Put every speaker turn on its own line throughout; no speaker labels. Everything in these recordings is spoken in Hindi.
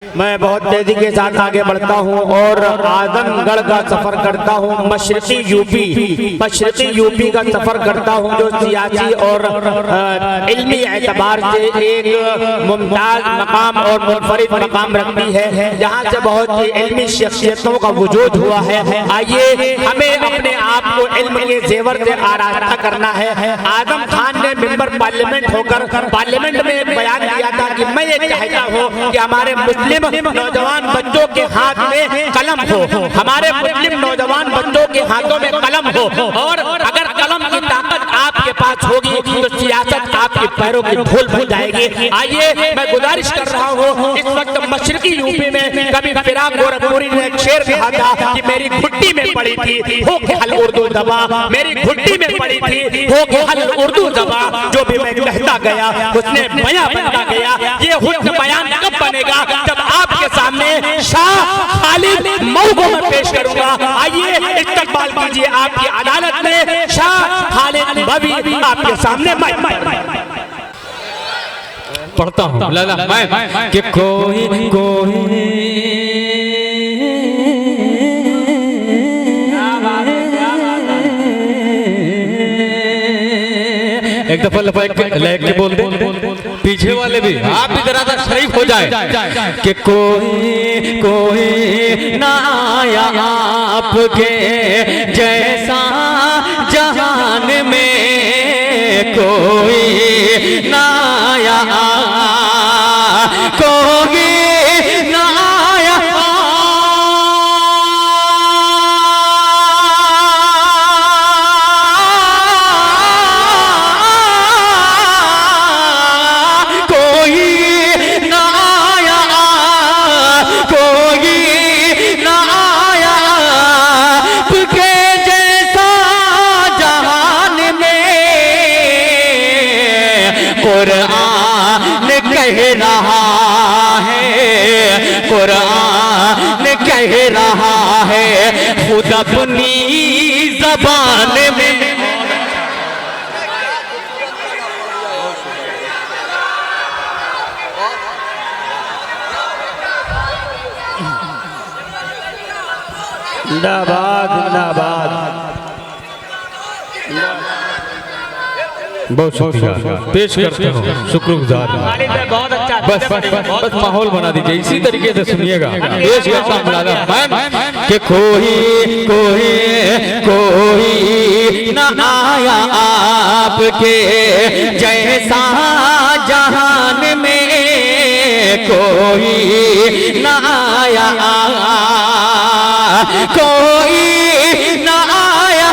मैं बहुत तेजी के साथ आगे बढ़ता हूँ और आजमगढ़ का सफर करता हूँ। मशरकी यूपी का सफर करता हूँ, जो सियासी और इल्मी एतबार से एक मुमताज मकाम और मुनफरिद मकाम रखती है, जहाँ से बहुत सी इल्मी शख्सियतों का वजूद हुआ है। आइए हमें अपने आप को इल्म के जेवर से आराधना करना है। आजम खान ने मिंबर पार्लियामेंट होकर पार्लियामेंट में बयान दिया था कि मैं ये चाहता हूँ कि हमारे मुस्लिम नौजवान बच्चों के हाथ में कलम हो, हमारे मुस्लिम नौजवान बच्चों के हाथों में कलम हो, और अगर कलम की ताकत आपके पास होगी तो सियासत आपके पैरों की धूल बन जाएगी। आइए मैं गुजारिश कर रहा हूँ, इस वक्त मशरकी यूपी में कभी फिराक गोरखपुरी ने एक शेर कहा था कि मेरी घुट्टी में पड़ी थी हो के हल उर्दू दबा, मेरी घुट्टी में पड़ी थी हो के हल उर्दू दबा, जो भी मैं कहता गया उसने बयां बनता गया। ये हुस्न बयान कब बनेगा? जब आपके सामने शाह खालिद मऊ को मैं पेश करूंगा। आइए इस्तकबाल कीजिए आपकी अदालत में शाह खालिद मवी आपके सामने
पढ़ता हूँ लाला मैं कि कोई एक दफा लैक के बोल दे, पीछे वाले भी आप भी जरा शरीफ हो जाए कि कोई ना आया आपके जैसा जहान में, कोई ना आया, कोई ना आया, कुरान कह रहा है, कुरान कह रहा है खुद अपनी ज़बान में।
जिंदाबाद जिंदाबाद।
बहुत शुक्रिया पेश करते हो, शुक्रगुजार।
बहुत अच्छा,
बस माहौल बना दीजिए, इसी तरीके से सुनिएगा। पेश करता हूँ कि कोई ना आया आपके जैसा जहान में, कोई ना आया, कोई ना आया,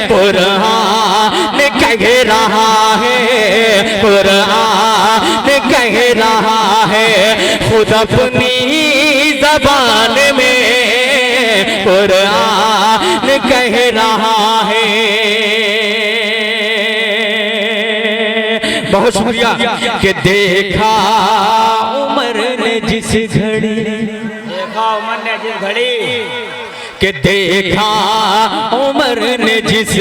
कुरान कह रहा है, कुरान कह रहा है खुद अपनी ज़बान में, कुरान कह रहा है। बहुत शुक्रिया कि देखा उमर ने जिस घड़ी,
देखा उमर ने जिस घड़ी,
कि देखा उमर ने जिस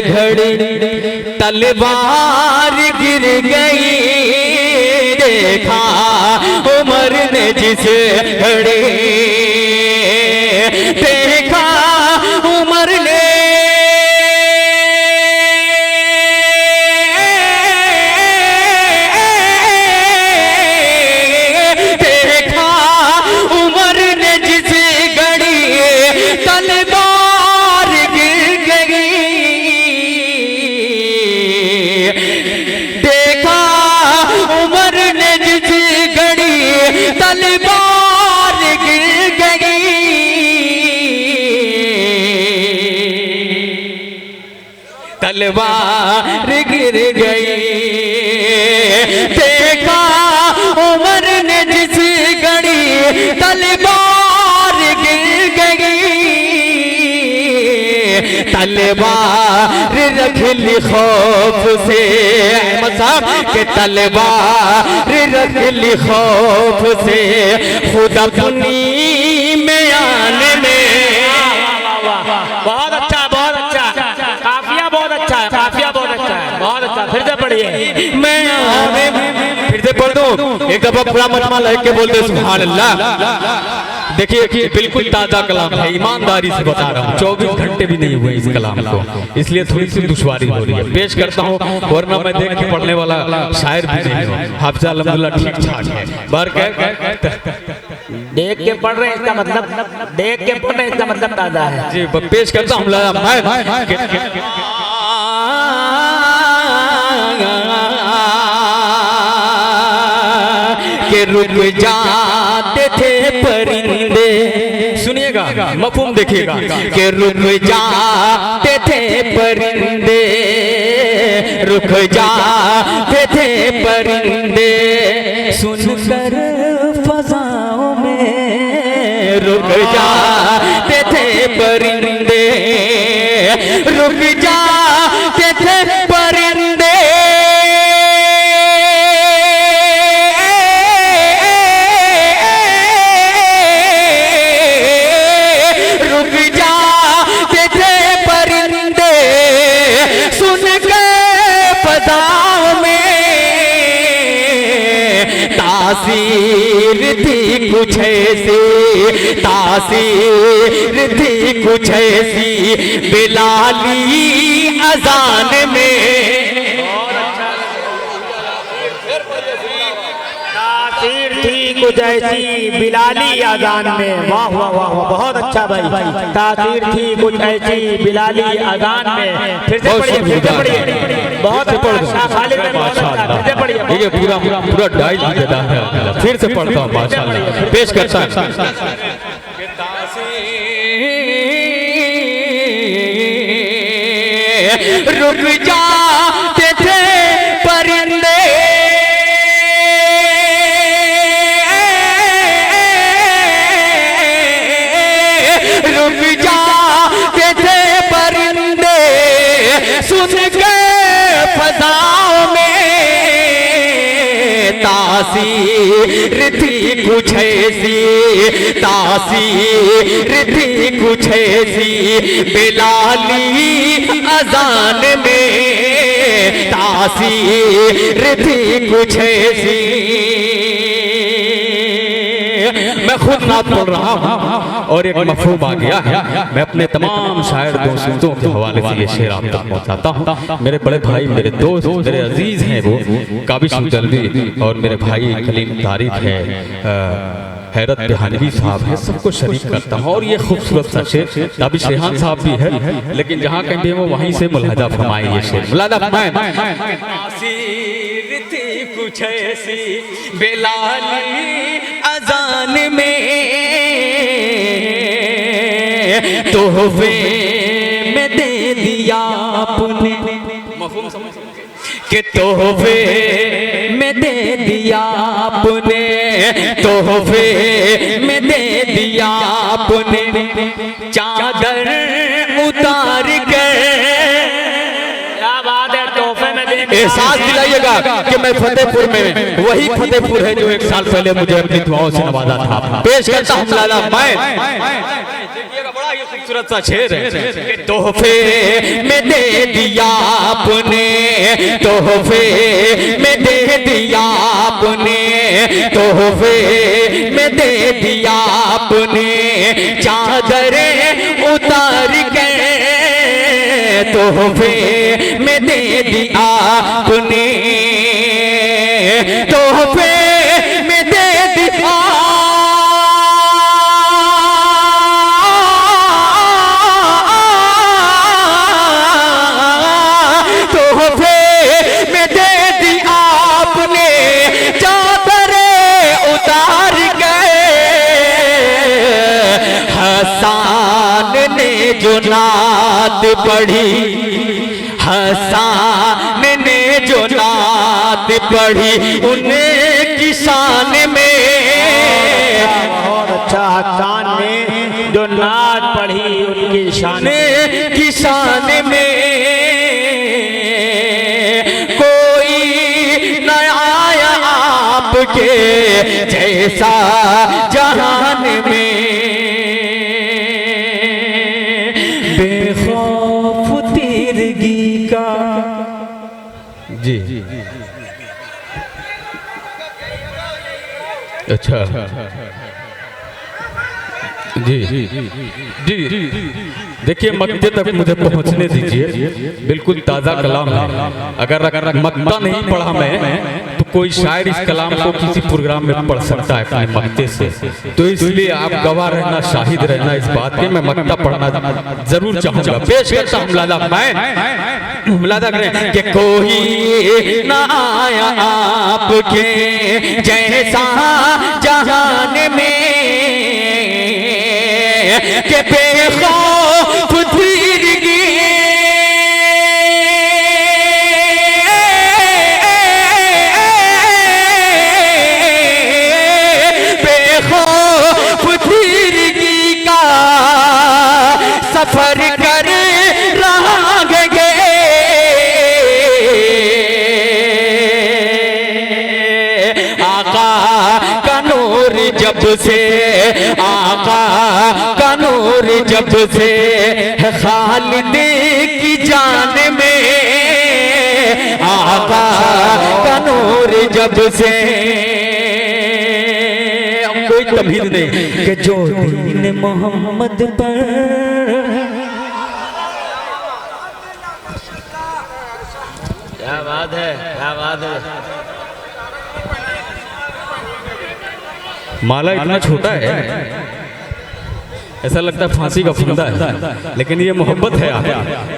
घड़ी तलवार गिर गई, देखा उमर ने जिस घड़ी, देखा उमर ने तलवार गिर गई, देखा उमर ने जिस घड़ी तलवार गिर गई, तलवार रख ली खौफ से, अहमद साहब के तलवार रख ली खौफ से, खुदा अपनी में आने में।
बहुत अच्छा, बहुत अच्छा, काफिया बहुत अच्छा है, काफिया बहुत अच्छा है, बहुत अच्छा। फिर से पढ़िए।
मैं आने में, फिर से पढ़ दूं एक दफा पूरा मजमा लग के बोल दे सुभान अल्लाह। देखिए बिल्कुल ताजा कलाम है, ईमानदारी से बता रहा हूँ, 24 घंटे भी नहीं हुए इस कलाम को, इसलिए थोड़ी सी दुश्वारी हो रही है। पेश करता हूँ, वरना मैं देख के पढ़ने वाला शायर भी नहीं हूँ। हाफिज़ अल्हम्दुलिल्लाह ठीक ठाक है। बार
देख के पढ़ रहे हैं इसका मतलब, देख के पढ़ रहे हैं इसका मतलब ताजा है
जी। पेश करता हूँ के रुक जाते थे परिंदे, सुनिएगा मफहूम देखिएगा, के रुक जाते थे परिंदे, रुक जाते थे परिंदे, सुनकर फज़ाओं में रुक जाते थे परिंदे, रुक जाते थे परिंदे, रुक जाते थे परिंदे, सुन के फज़ाओं में तासीर थी कुछ ऐसी, तासीर थी कुछ ऐसी बिलाली अजान में।
तासीर थी कुछ ऐसी बिलाली अजान में। वाह वाह वाह, बहुत अच्छा भाई। तासीर थी कुछ ऐसी बिलाली अजान में। फिर से पढ़िए, फिर से पढ़िए, बहुत अच्छा खालिद में, बहुत अच्छा। फिर से पढ़िए,
ये पूरा डाइल देता है। फिर से पढ़ता हूँ माशाअल्लाह, पेश करता है। रुक जाते थे परिंदे, रुक जाते थे परिंदे, सुन के फज़ाओं में तासीर थी कुछ ऐसी, तासीर थी कुछ ऐसी बिलाली अजान में, तासीर थी कुछ ऐसी। मैं खुद नात पढ़ रहा हूँ और एक मफहूम आ गया है। मैं अपने तमाम शायर दोस्तों के हवाले से ये शेर आप तक पहुँचाता हूँ। मेरे बड़े भाई, मेरे दोस्त, मेरे अजीज हैं वो काबिश मुतलबी, और मेरे भाई कलीम तारिक है, हैरत बिहानवी साहब है, सबको शरीक करता हूँ। और ये खूबसूरत सा शेर काबिश रेहान साहब भी है, लेकिन जहाँ कहीं भी वो वहीं से मुलाहजा फरमाए ये शेर, मुलाहजा फरमाए। कुछ ऐसी बिलाली अजान में, तोहफे में दे दिया आपने, कि तोहफे में दे दिया आपने, तोहफे में दे दिया आपने, चादर उतार कर। एहसास दिलाइएगा कि मैं फतेहपुर में, वही फतेहपुर है जो एक साल पहले मुझे अपनी दुआओं से नवाजा था। पेश करता हूँ लाला मैं, बड़ा ये खूबसूरत सा शेर है। तोहफे में दे दिया आपने, तोहफे में दे दिया आपने, तोहफे में दे दिया आपने, चादरें उतार के, तोहफे में दे दिया आपने, तोहफे में दे दिया, तोहफे में दे दिया आपने, चादरें उतार गए। हसन ने जो नात पढ़ी, हसन ने जो नात पढ़ी, उन्हें किसान में। बहुत अच्छा, हसन ने जो नात पढ़ी उनकी शान, किसान आपके जैसा जहान में,
बेखौफ तीरगी का।
जी अच्छा जी जी देखिए, मक्ते तक मुझे पहुंचने दीजिए। बिल्कुल ताज़ा कलाम है। अगर मक्ता नहीं पढ़ा मैं तो कोई शायर इस कलाम को किसी प्रोग्राम में पढ़ सकता है अपने मक्ते से। तो इसलिए आप गवाह रहना, शाहिद रहना इस बात के। मैं मक्ता पढ़ना जरूर चाहूंगा। पेश करता हूँ मुलादा मैं, मुलादा करें कि कोई ना आया आपके जैसा जहान में, के बेखौफ तीरगी, बेखौफ तीरगी का सफर कर रहा गे। आका का नूर जब से, आका का नूर जब से है खालिद की जान में, आका का नूर जब से। कोई तमीज नहीं
कि जो दीन मोहम्मद पर,
क्या बात है, क्या बात है। माला इतना छोटा है, ऐसा लगता है फांसी का फंदा है, लेकिन ये मोहब्बत है। आप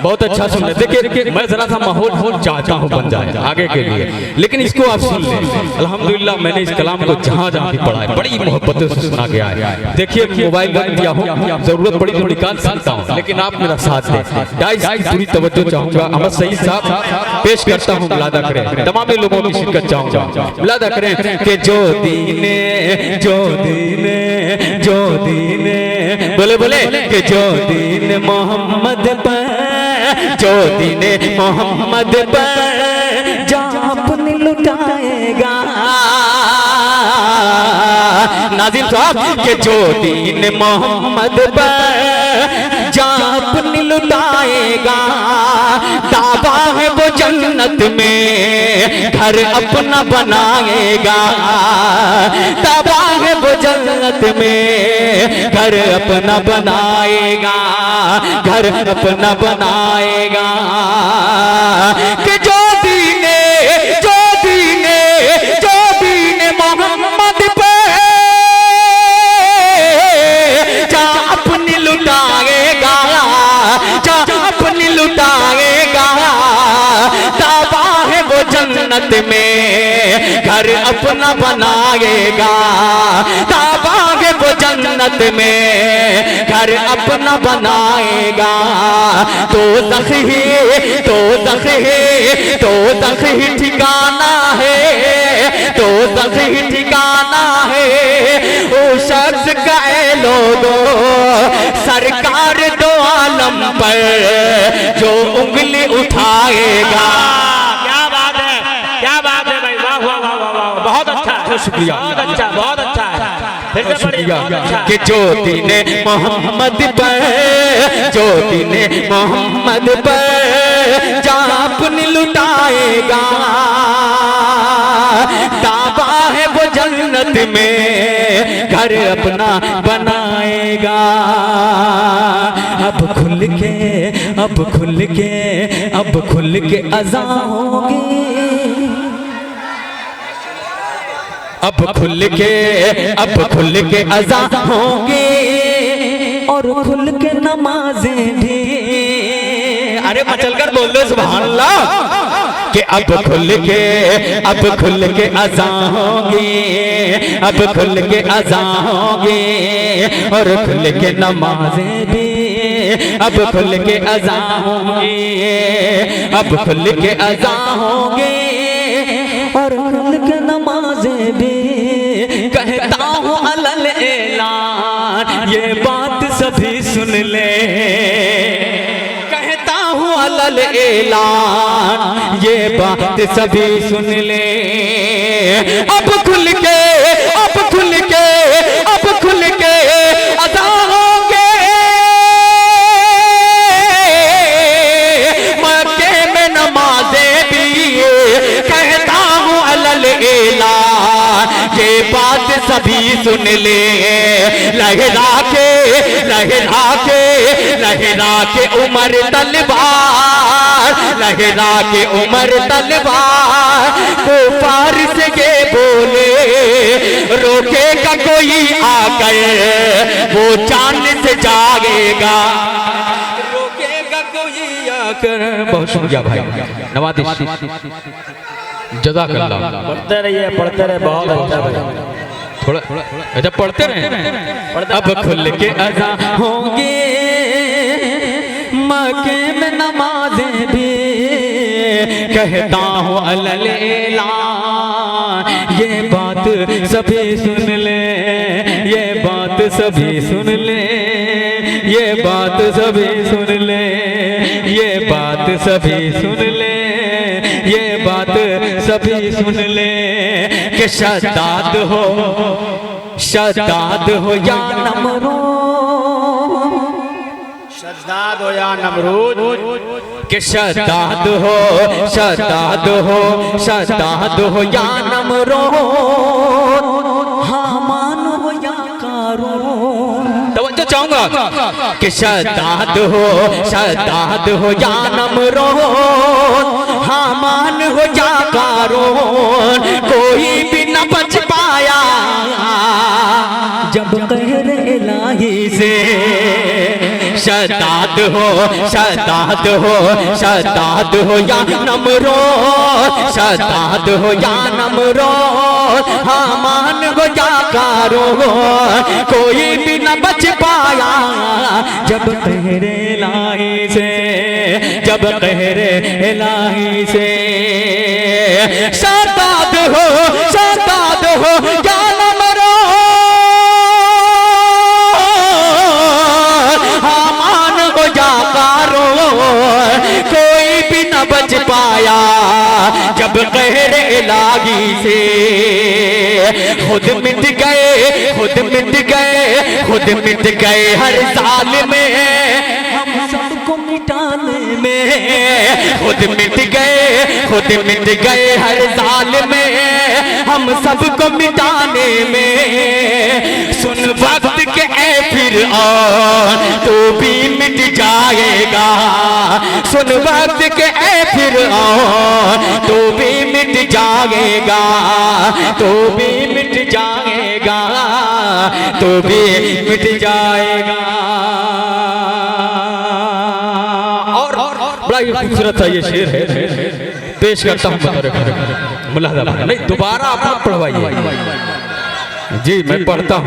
बहुत अच्छा सुन रहे। देखिए, मैं जरा सा माहौल चाहता हूँ बन जाए आगे के लिए, लेकिन इसको आप सुन लें। अल्हम्दुलिल्लाह मैंने इस कलाम को जहाँ जहाँ भी पढ़ा है बड़ी मोहब्बतों से सुना गया है। देखिए, मोबाइल रख दिया हूँ, जरूरत पड़ी तो निकाल सकता हूँ, लेकिन आप मेरा साथ दें। गाइस की पूरी तवज्जो चाहूंगा। अहमद सईद साहब पेश करता हूँ, मुलादा करें। तमाम लोगों की शिरकत चाहूंगा। मुलादा करें कि जो दीने, जो दीने, जो दीने, बोले बोले कि जो दीन मोहम्मद पर, जो दीन मोहम्मद पर जान लुटाएगा। नाज़िम साहब कि जो दीन मोहम्मद पर जान लुटाएगा, दावा है वो जन्नत में घर अपना बनाएगा, दावा है वो जन्नत में घर अपना बनाएगा, घर अपना बनाएगा। कि जो दीने, जो दीने, जो दीने मोहम्मद पे जा अपनी लुटाएगा, जा अपनी लुटाएगा, दावा है वो जन्नत में घर अपना बनाएगा, दावा है वो जन्नत में घर अपना बनाएगा। तो दखी, तो दखी, तो दखी ठिकाना है, तो दखी ठिकाना है ओ शख्स का लोगों, सरकार दो आलम पर जो उंगली उठाएगा।
क्या बात है, क्या बात है भाई, वाह वाह वाह वाह, बहुत अच्छा,
शुक्रिया,
बहुत अच्छा, बहुत अच्छा है। फिर से
शुक्रिया
अच्छा।
कि जो दीन मोहम्मद पर, जो दीन मोहम्मद पर जान लुटाएगा, दावा है वो जन्नत में घर अपना बनाएगा। अब खुल के, अब खुल के, अब खुल के अज़ां होगी, अब खुल के, अब खुल के अज़ां होंगे
और खुल के नमाजें भी।
अरे मचल कर बोल दो सुभान अल्लाह। कि अब खुल के, अब खुल के अज़ां होंगे, अब खुल के अज़ां होंगे और खुल के नमाजें भी, अब खुल के अज़ां होंगे, अब खुल के अज़ां होंगे
और खुल के नमाजें भी।
कहता हूँ अलल ऐलान ये बात सभी सुन ले, कहता हूँ अलल ऐलान ये बात सभी सुन ले। अब खुल के, अब खुल के, अब खुल के अदा होंगे। मक्के में नमाज़ें भी कहता हूँ अलल एला, ये बात सभी सुन ले। लहरा के, लहरा के, लहरा के उमर तलवार, लहरा के उमर तलवार को पार से ये बोले, रोकेगा कोई आकर वो चांद से जागेगा, रोकेगा कोई आकर। बहुत शुक्रिया भाई नवाज़िश, जज़ाकल्लाह।
पढ़ते रहिए, पढ़ते रहे, बहुत अच्छा भाई।
थोड़ा अच्छा पढ़ते रहे। अब खुल के अज़ा होंगे, मक्के में नमाज़ें भी कहता हूँ अलल ऐलान, ये बात सभी सुन ले, ये बात सभी सुन ले, ये बात सभी सुन ले, ये बात सभी सुन ले, ये बात सभी सुन ले कि शद्दाद हो, शद्दाद हो या नमरूद,
शद्दाद हो या नमरूद,
कि शद्दाद हो, शद्दाद हो, शद्दाद हो या नमरूद, हामान हो या कारून। तवज्जो चाहूंगा कि शद्दाद हो, शद्दाद हो या नमरूद, हामान हो या कारून, कोई भी न बच पाया जब कहर इलाही से। शद्दाद हो, शद्दाद हो, शद्दाद हो या नमरूद, शद्दाद हो या नमरूद, हामान हो या कारून, कोई भी न बच पाया जब कहर इलाही से, जब कहर इलाही से। शद्दाद हो, शद्दाद हो या बच पाया जब कहर इलाही से। खुद मिट गए, खुद मिट गए, खुद मिट गए हर साल में हम सबको मिटाने में। खुद मिट गए, खुद मिट गए हर साल में हम सबको मिटाने में। सुन वक्त के ऐ फिर और तो भी मिट जाएगा, सुन वक्त के ऐ फिर और तो भी मिट जाएगा, तो भी मिट जाएगा, तो भी मिट जाएगा। और बड़ा ही खूबसूरत सा ये शेर है, पेश करता हूँ मुलाहिजा। नहीं दोबारा आप मत पढ़वाइए जी, मैं पढ़ता हूँ,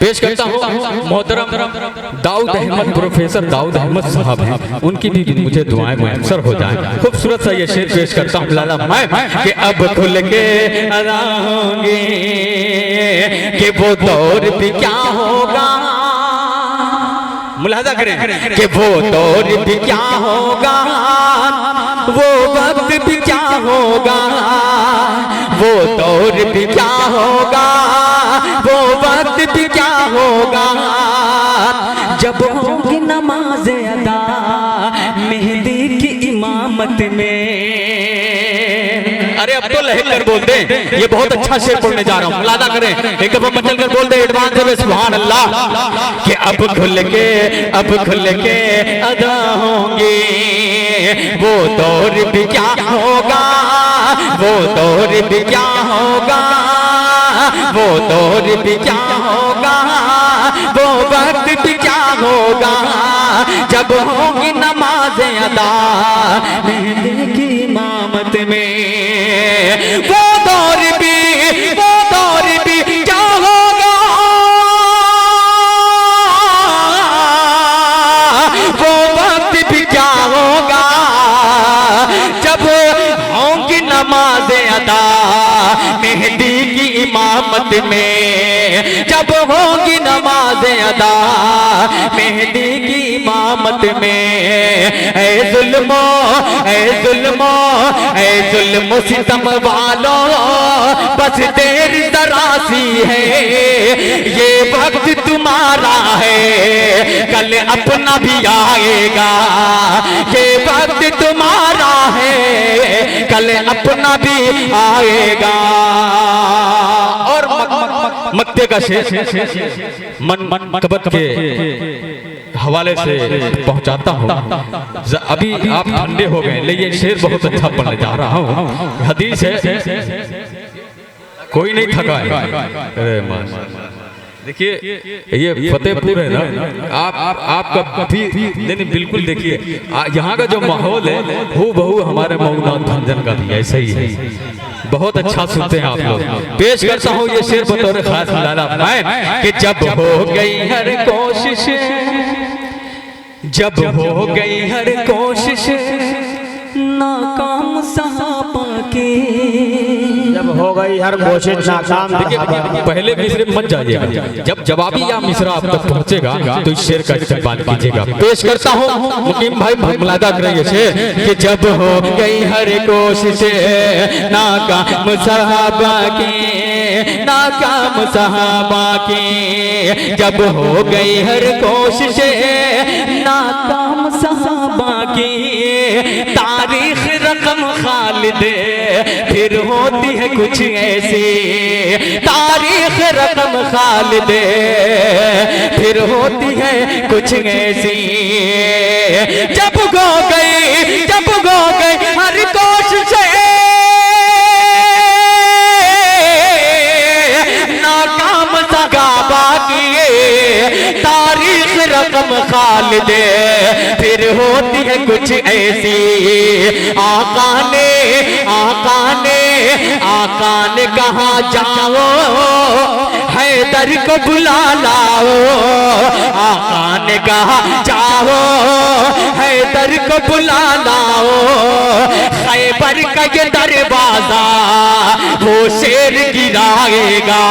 पेश करता हूँ। मोहतरम दाऊद अहमद, प्रोफेसर दाऊद अहमद साहब हैं, उनकी भी मुझे दुआएं मुयस्सर हो जाएं। खूबसूरत सा ये शेर पेश करता हूँ लाला मैं कि अब खुल के अदा होंगे कि वो दौर भी क्या होगा। मुलाहिजा करें कि वो दौर भी क्या होगा, वो वक्त भी क्या होगा, वो दौर भी क्या होगा, वो वक्त भी क्या होगा जब होगी नमाज अदा मेहदी की इमामत में। अरे अब तो लहक कर बोल दे, ये बहुत अच्छा शेर पढ़ने जा रहा हूँ, मुलाहिजा करें, एक दफा मचल कर बोल दे एडवांस में सुभान अल्लाह कि अब खुल के, अब खुल के अदा होंगे वो दौर भी क्या होगा, वो दौर भी क्या होगा, वो दौर भी क्या होगा, वो वक्त भी क्या होगा जब होगी नमाज अदा मेहदी की इमामत में। वो दौर भी क्या होगा, वो वक्त भी क्या होगा जब होगी नमाज अदा मेहदी की इमामत में, जब होगी नमाज दे अदा मेहंदी की इमामत में। ऐ जुल्मो सितम वालों बस देर तरासी है, ये वक्त तुम्हारा है कल अपना भी आएगा, ये वक्त तुम्हारा है कल अपना भी आएगा। और मक्ते का शेर मन कबत के हवाले से पहुंचाता हूँ। अभी आप ठंडे हो गए, लेकिन शेर बहुत अच्छा पढ़ने जा रहा हूँ। हदीस है, कोई नहीं थका है। अरे देखिए ये फतेहपुर है ना, आपका भी नहीं बिल्कुल देखिए यहाँ का जो माहौल है वो बहु हमारे मऊनाथ भंजन का भी ऐसा ही है। बहुत अच्छा सुनते हैं आप लोग। पेश करता हूँ ये शेर बतौर खास लाला मैं कि जब हो गई हर कोशिश, जब हो गई हर कोशिश नाकाम सहाबा के,
जब हो गई हर कोशिश नाकाम।
देखिए पहले मिसरे मत जाइएगा, जब जवाबी या मिसरा आप तक पहुंचेगा तो इस शेर का इस्तेमाल कीजिएगा। पेश करता हूँ मुकीम भाई मुलादा करेंगे शेर कि जब हो गई हर कोशिश नाकाम सहाबा की, नाकाम सहाबा की, जब हो गई हर कोशिश नाकाम सहाबा की, तारीख रकम खालिद फिर होती है कुछ ऐसी, तारीख रकम खालिद फिर होती है कुछ ऐसी। जब गो गई हर कोशिश नाकाम सहाबा की, तारीख रकम खालिद फिर होती है कुछ ऐसी। आका ने कहा जाओ हैदर को बुला लाओ, आका ने कहा जाओ हैदर को बुला लाओ, खैबर का ये दरवाजा वो शेर गिराएगा,